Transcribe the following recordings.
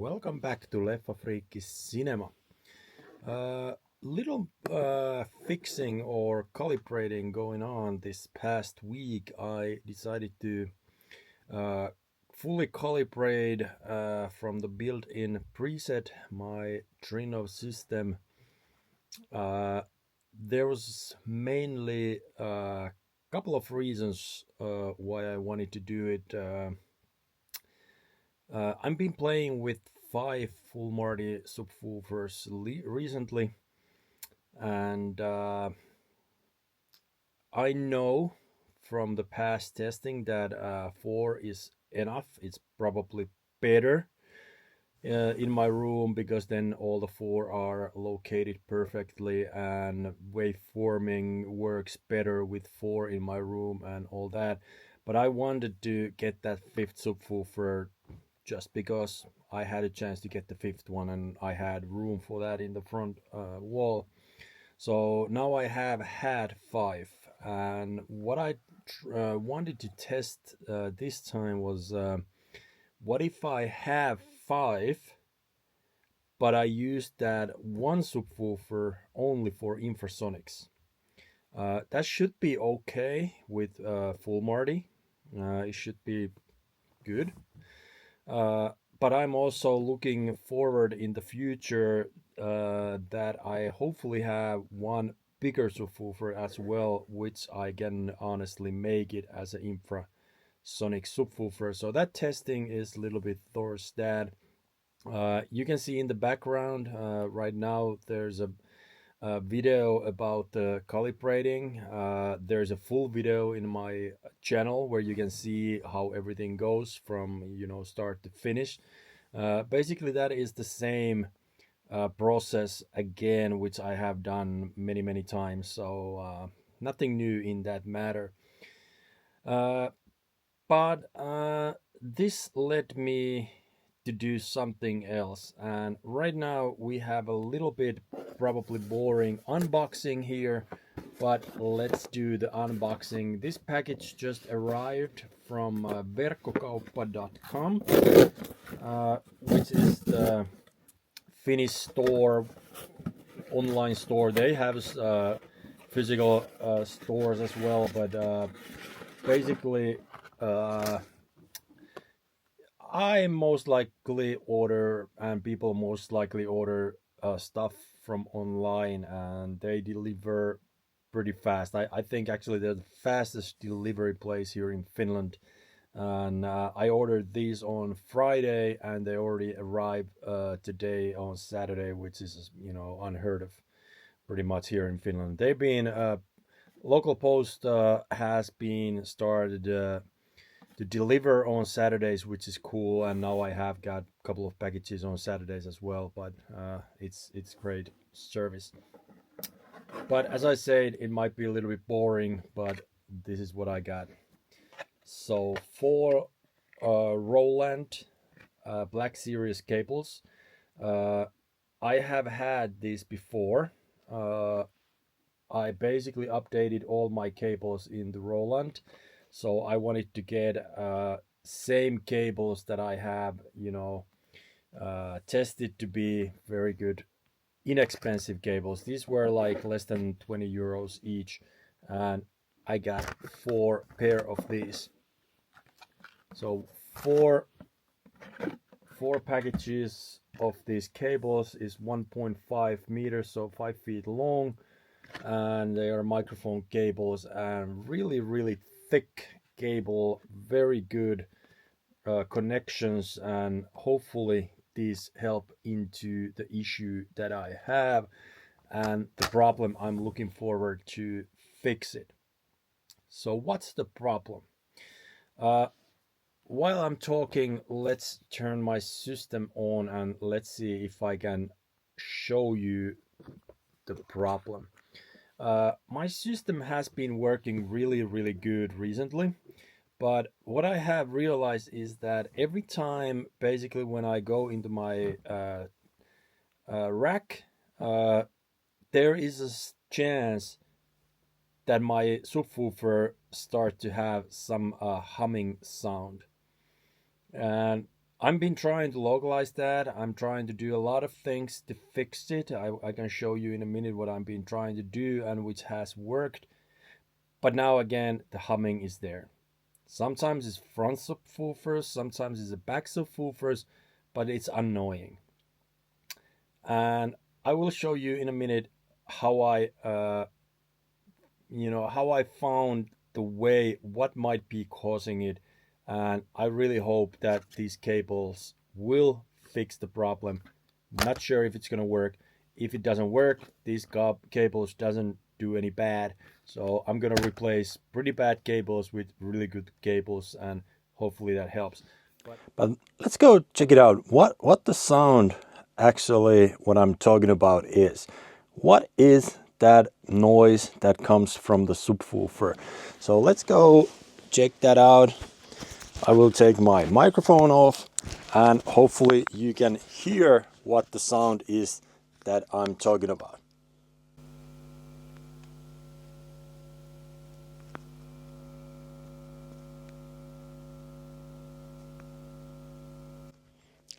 Welcome back to Leffafriikki Cinema. Little fixing or calibrating going on this past week. I decided to fully calibrate from the built-in preset my Trinnov system. There was mainly a couple of reasons why I wanted to do it. I've been playing with 5 full Marty subwoofers recently, and I know from the past testing that 4 is enough. It's probably better in my room because then all the 4 are located perfectly and waveforming works better with 4 in my room and all that. But I wanted to get that 5th subwoofer just because I had a chance to get the 5th one and I had room for that in the front wall. So now I have had 5, and what I wanted to test this time was what if I have 5 but I used that one subwoofer only for infrasonics. That should be okay with full Marty. It should be good. But I'm also looking forward in the future that I hopefully have one bigger subwoofer as well, which I can honestly make it as an infrasonic subwoofer. So that testing is a little bit towards that. You can see in the background right now there's a video about the calibrating. There's a full video in my channel where you can see how everything goes from start to finish. Basically that is the same process again, which I have done many times, so nothing new in that matter. But this led me to do something else, and right now we have a little bit probably boring unboxing here, but let's do the unboxing. This package just arrived from verkkokauppa.com, which is the Finnish store, online store. They have physical stores as well, but basically I most likely order, and people most likely order stuff from online, and they deliver pretty fast. I think actually they're the fastest delivery place here in Finland. And I ordered these on Friday, and they already arrived today on Saturday, which is unheard of pretty much here in Finland. They've been local post has been started to deliver on Saturdays, which is cool, and now I have got a couple of packages on Saturdays as well, but it's great service. But as I said, it might be a little bit boring, but this is what I got. So 4 Roland Black Series cables. I have had these before. I basically updated all my cables in the Roland. So I wanted to get same cables that I have, tested to be very good, inexpensive cables. These were like less than 20 euros each, and I got 4 pair of these. So 4 packages of these cables is 1.5 meters, so 5 feet long, and they are microphone cables and really thick cable, very good connections, and hopefully these help into the issue that I have and the problem I'm looking forward to fix it. So what's the problem? While I'm talking, let's turn my system on and let's see if I can show you the problem. My system has been working really good recently, but what I have realized is that every time, basically when I go into my rack, there is a chance that my subwoofer start to have some humming sound. And I've been trying to localize that. I'm trying to do a lot of things to fix it. I can show you in a minute what I've been trying to do and which has worked. But now again, the humming is there. Sometimes it's front subwoofers, sometimes it's the back subwoofers, but it's annoying. And I will show you in a minute how I found the way, what might be causing it. And I really hope that these cables will fix the problem. Not sure if it's gonna work. If it doesn't work, these cables doesn't do any bad. So I'm gonna replace pretty bad cables with really good cables, and hopefully that helps. But let's go check it out. What the sound actually, what I'm talking about is, what is that noise that comes from the subwoofer? So let's go check that out. I will take my microphone off and hopefully you can hear what the sound is that I'm talking about.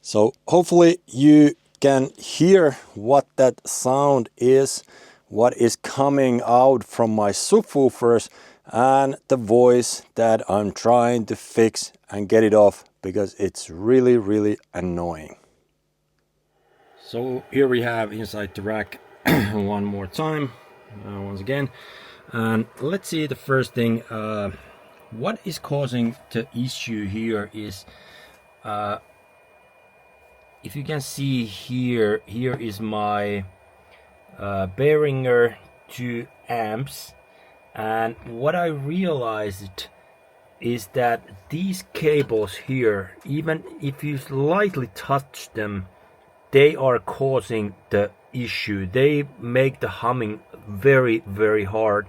So hopefully you can hear what that sound is, what is coming out from my subwoofers, and the voice that I'm trying to fix and get it off because it's really, really annoying. So here we have inside the rack one more time, once again. And let's see the first thing. What is causing the issue here is, if you can see here is my Behringer 2 amps, and what I realized is that these cables here, even if you lightly touch them, they are causing the issue. They make the humming very, very hard,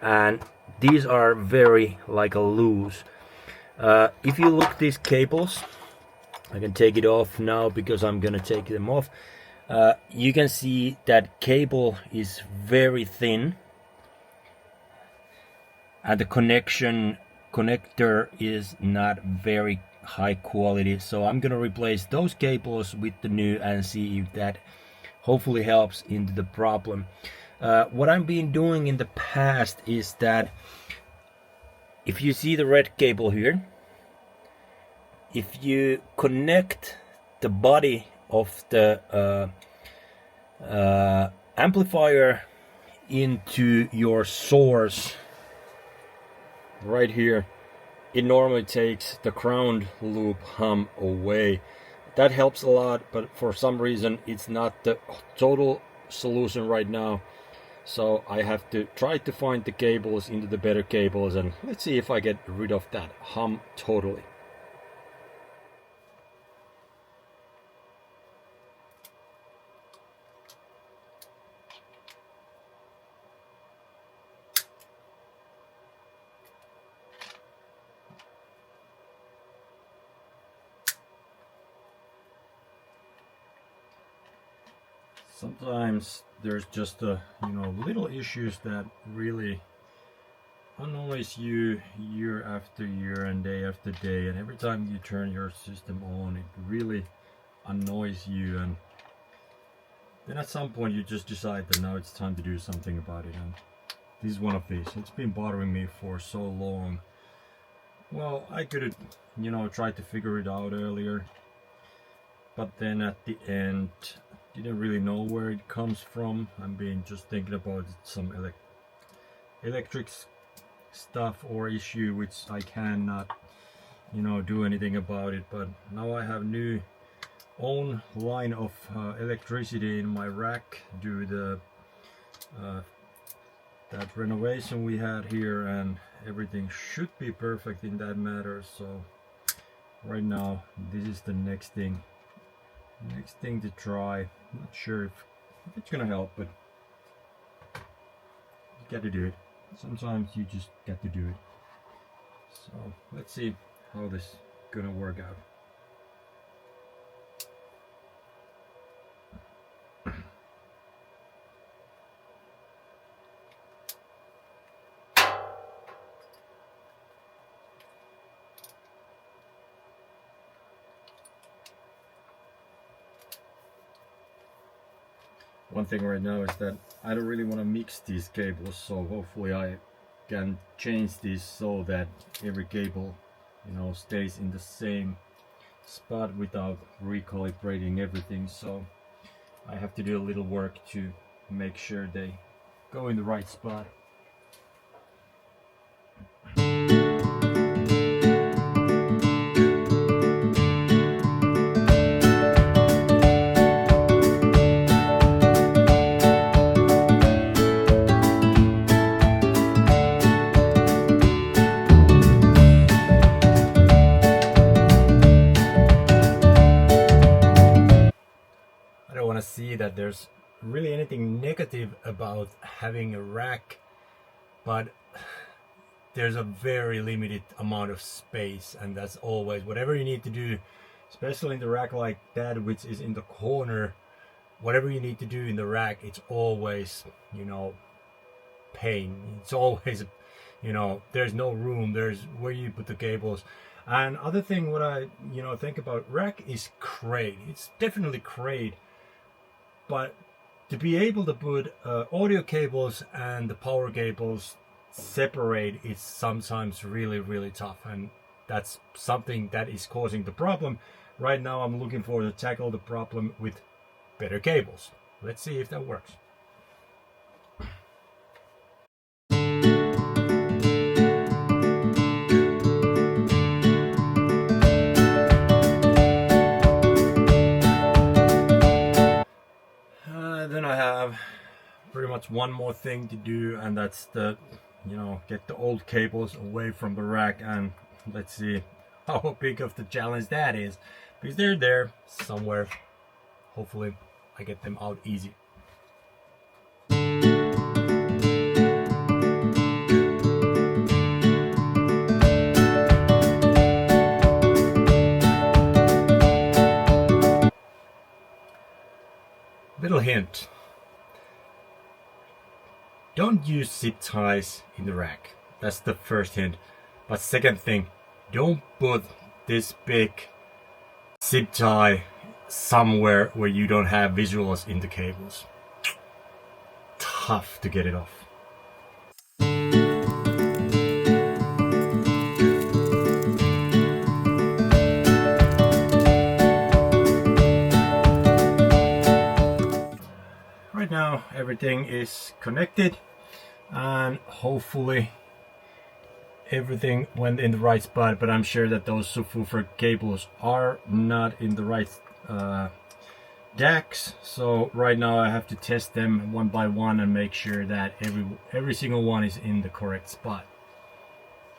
and these are very like a loose. If you look these cables, I can take it off now because I'm gonna take them off. You can see that cable is very thin, and the connector is not very high quality. So I'm gonna replace those cables with the new and see if that hopefully helps into the problem. What I've been doing in the past is that, if you see the red cable here, if you connect the body of the amplifier into your source right here, it normally takes the ground loop hum away. That helps a lot, but for some reason it's not the total solution right now. So I have to try to find the cables into the better cables, and let's see if I get rid of that hum totally. Sometimes there's just little issues that really annoys you year after year and day after day, and every time you turn your system on it really annoys you, and then at some point you just decide that now it's time to do something about it. And this is one of these. It's been bothering me for so long. Well, I could have tried to figure it out earlier, but then at the end didn't really know where it comes from. I'm just thinking about some electric stuff or issue which I cannot do anything about it. But now I have new own line of electricity in my rack due to that renovation we had here, and everything should be perfect in that matter. So right now this is the next thing to try. Not sure if it's gonna help, but you got to do it. Sometimes you just got to do it. So let's see how this is gonna work out. One thing right now is that I don't really want to mix these cables, so hopefully I can change this so that every cable, you know, stays in the same spot without recalibrating everything. So I have to do a little work to make sure they go in the right spot. See that there's really anything negative about having a rack, but there's a very limited amount of space, and that's always whatever you need to do, especially in the rack like that, which is in the corner. Whatever you need to do in the rack, it's always, you know, pain. It's always, you know, there's no room, there's where you put the cables. And other thing what I, you know, think about rack is crate. It's definitely crate. But to be able to put audio cables and the power cables separate is sometimes really tough, and that's something that is causing the problem. Right now I'm looking for to tackle the problem with better cables. Let's see if that works. Then I have pretty much one more thing to do, and that's the, you know, get the old cables away from the rack, and let's see how big of the challenge that is, because they're there somewhere. Hopefully I get them out easy. Little hint. Don't use zip ties in the rack. That's the first hint. But second thing, don't put this big zip tie somewhere where you don't have visuals in the cables. Tough to get it off. Right now everything is connected, and hopefully everything went in the right spot, but I'm sure that those subwoofer cables are not in the right DACs. So right now I have to test them one by one and make sure that every single one is in the correct spot.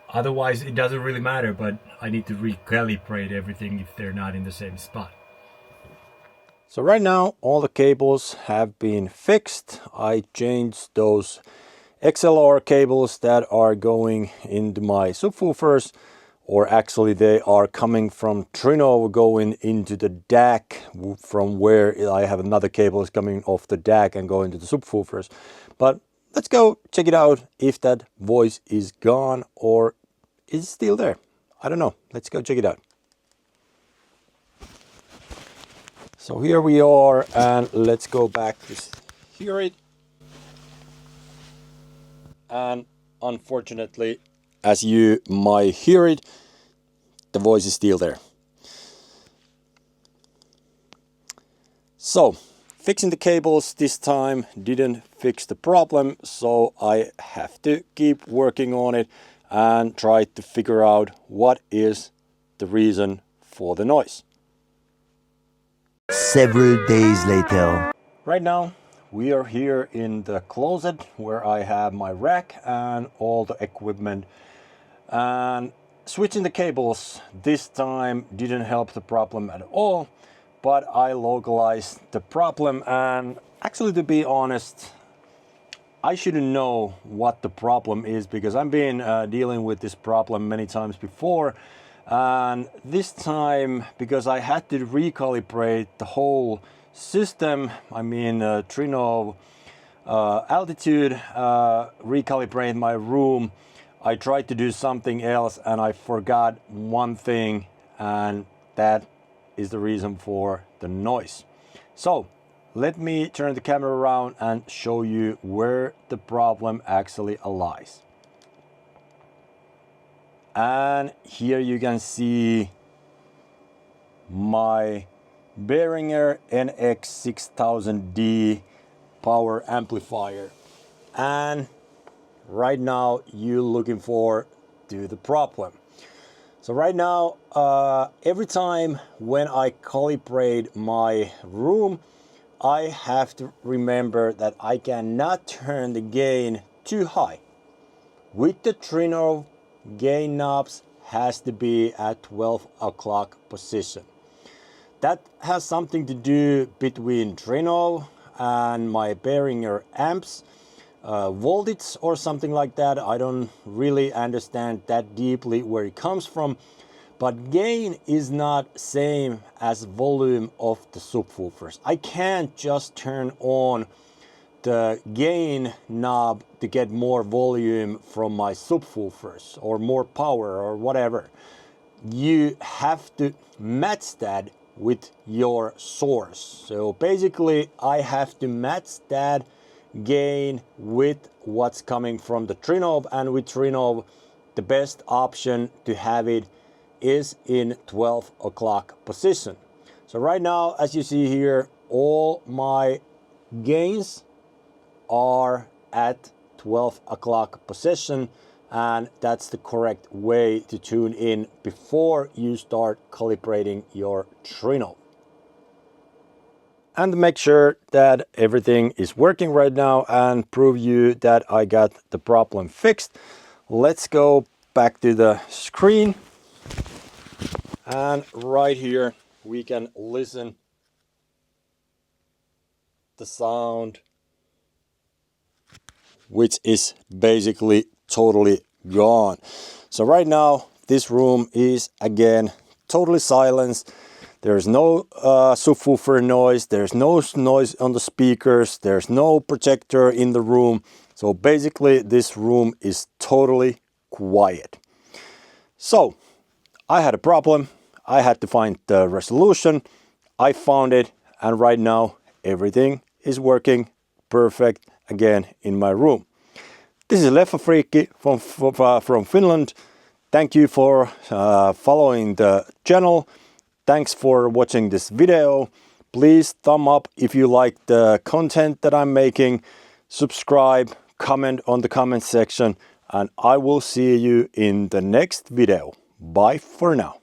Otherwise it doesn't really matter, but I need to recalibrate everything if they're not in the same spot. So right now all the cables have been fixed. I changed those XLR cables that are going into my subwoofers, or actually they are coming from Trinnov going into the DAC, from where I have another cable coming off the DAC and going to the subwoofers. But let's go check it out if that voice is gone or is still there. I don't know. Let's go check it out. So here we are, and let's go back to hear it. And unfortunately, as you might hear it, the voice is still there. So fixing the cables this time didn't fix the problem, so I have to keep working on it and try to figure out what is the reason for the noise. Several days later. Right now we are here in the closet where I have my rack and all the equipment, and switching the cables this time didn't help the problem at all, but I localized the problem. And actually, to be honest, I shouldn't know what the problem is, because I've been dealing with this problem many times before. And this time, because I had to recalibrate the whole system, I mean Trinnov altitude, recalibrate my room, I tried to do something else and I forgot one thing, and that is the reason for the noise. So let me turn the camera around and show you where the problem actually lies. And here you can see my Behringer NX6000D power amplifier. And right now you're looking for the problem. So right now, every time when I calibrate my room, I have to remember that I cannot turn the gain too high. With the Trinnov, gain knobs has to be at 12 o'clock position. That has something to do between Trinnov and my Behringer amps, voltage or something like that. I don't really understand that deeply where it comes from, but gain is not same as volume of the subwoofers. I can't just turn on the gain knob to get more volume from my subwoofers or more power or whatever. You have to match that with your source. So basically I have to match that gain with what's coming from the Trinnov, and with Trinnov the best option to have it is in 12 o'clock position. So right now, as you see here, all my gains are at 12 o'clock position, and that's the correct way to tune in before you start calibrating your Trinnov. And make sure that everything is working right now and prove you that I got the problem fixed. Let's go back to the screen. And right here we can listen the sound, which is basically totally gone. So right now this room is again totally silenced. There's no subwoofer noise, there's no noise on the speakers, there's no projector in the room. So basically this room is totally quiet. So I had a problem, I had to find the resolution, I found it, and right now everything is working perfect again in my room. This is Leffafriikki from Finland. Thank you for following the channel. Thanks for watching this video. Please thumb up if you like the content that I'm making. Subscribe, comment on the comment section, and I will see you in the next video. Bye for now.